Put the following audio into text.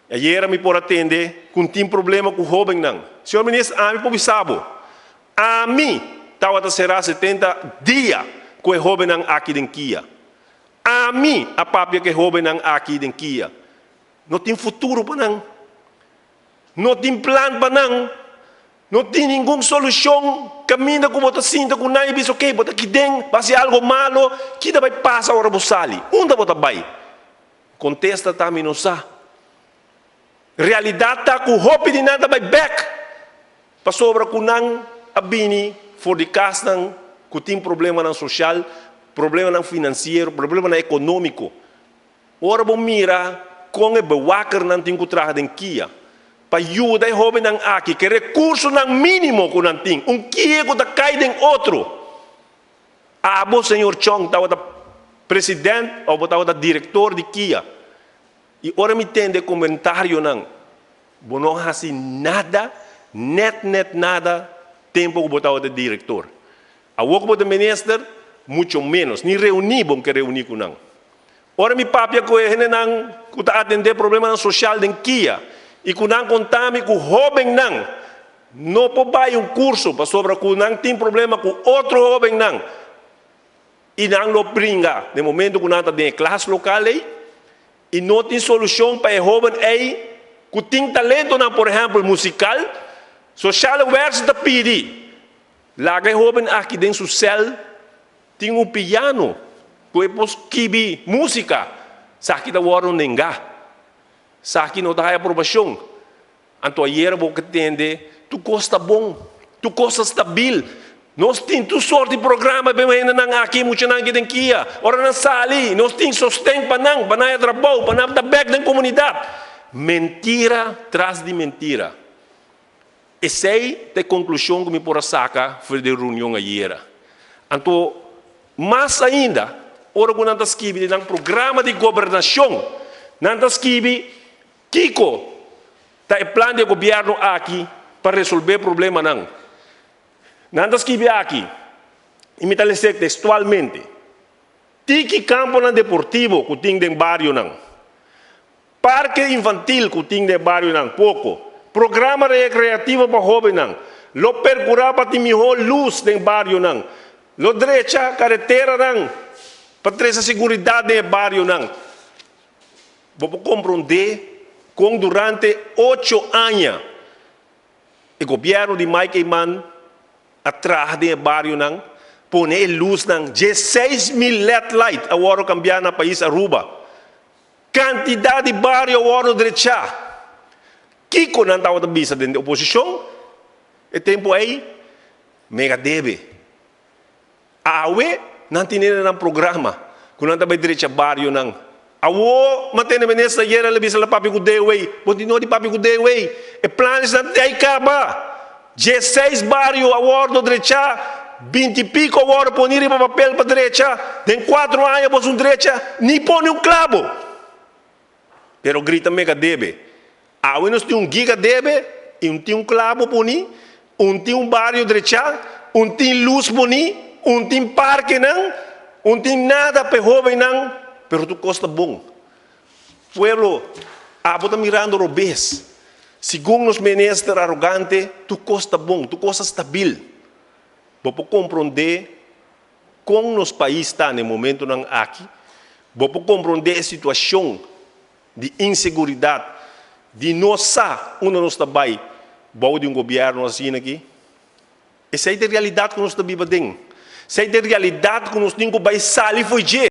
Ayer me por atender com tem problema com o jovem não. Senhor ministro, a mim por sabo. A mim tava será 70 dias com o jovem não aqui em Kia. A mim a papia que o jovem não aqui em Kia. Não tem futuro para não. Não tem plano para não. Não tem nenhuma solução. Caminha como você sinta com nada e diz, ok, bota aqui dentro, vai ser algo malo, que vai passar agora você ali. Onde você vai? Contesta também não sabe. Realidade está com roupa de nada vai back. Para sobra com não abini, for de casa, que tem problema não social, problema não financeiro, problema não econômico. Ora bom mira, com o bewaker não tem que trazer em Kia. Para ajudar o jovem aqui, que recurso não mínimo que não tem. Kia que está caindo em outro. O senhor Chong estava presidente ou estava diretor de Kia. E ora me entende comentário não. Não há assim nada, net nada, tempo que estava de diretor. A work do ministro, muito menos. Nem reunir, bom que reunir com não. Ora me papia com ele não, que está atender problema social de Kia. E que não contame com o jovem não pode um curso para sobre que não tem problema com outro jovem não. E não lo brinca, no momento que não está em classe local aí, e não tem solução para o jovem aí, que tem talento, não, por exemplo, musical, social verso da pidi. Lá que o jovem aqui dentro do céu tem um piano, que é possível música, sabe que agora não enga. Sabe não dá aprovação. Então, ayer vou entender, tu custa bom, tu custa stabil. Nós temos tu sorte de programa, bem ainda não aqui, muito não aqui tem Kia. Ora não sali, nós temos sustento para não trabalhar, para não dar back na comunidade. Mentira traz de mentira. Essa é a conclusão que me por sacar foi de reunião ayer. Então, mais ainda, ora que nós escrevemos no programa de governação, nós escrevemos Kiko, está o plano de governo aqui para resolver o problema não. Nada escreve aqui, e me dizer textualmente, tiki campo não deportivo que tem no bairro não, parque infantil que tem no bairro não pouco, programa recreativo para jovens não, lo percurar para ter melhor luz no bairro não, lo direita carretera não, para ter essa segurança no bairro não. Vou compreender com durante 8 anos, o governo de Mike Mann, atrás do bairro, põe luz, 16 mil LED light, agora cambiar no país Aruba. Quantidade de bairro agora direita. Kiko não estava da bisa da oposição, e tempo aí, mega deve. Awe, não tem nenhum programa, quando não estava direita bairro, não. Awo, matene menesa yera lebih salah papi kudewei, continua de papi kudewei. E planos não tem acaba. 16 barrio award direita, 20 pico award ponir para papel para direita, tem 4 anos pos direita, nem põe clavo. Pero grita mega debe. Awe nós tem giga debe, e tem clavo poni, tem barrio direita, tem luz poni, tem parque não, tem nada para jovem não. Pero tu costa bom. Pueblo, está mirando robês. Segundo os ministros arrogantes, tu costa bom, tu costa stabil. Vou compreender como nos países está no momento não aqui. Vou compreender a situação de insegurança, de nossa, nós trabalhamos, de um governo assim aqui. Essa é a realidade que nós estamos vivendo. Essa é a realidade que nós temos que sair e fugir.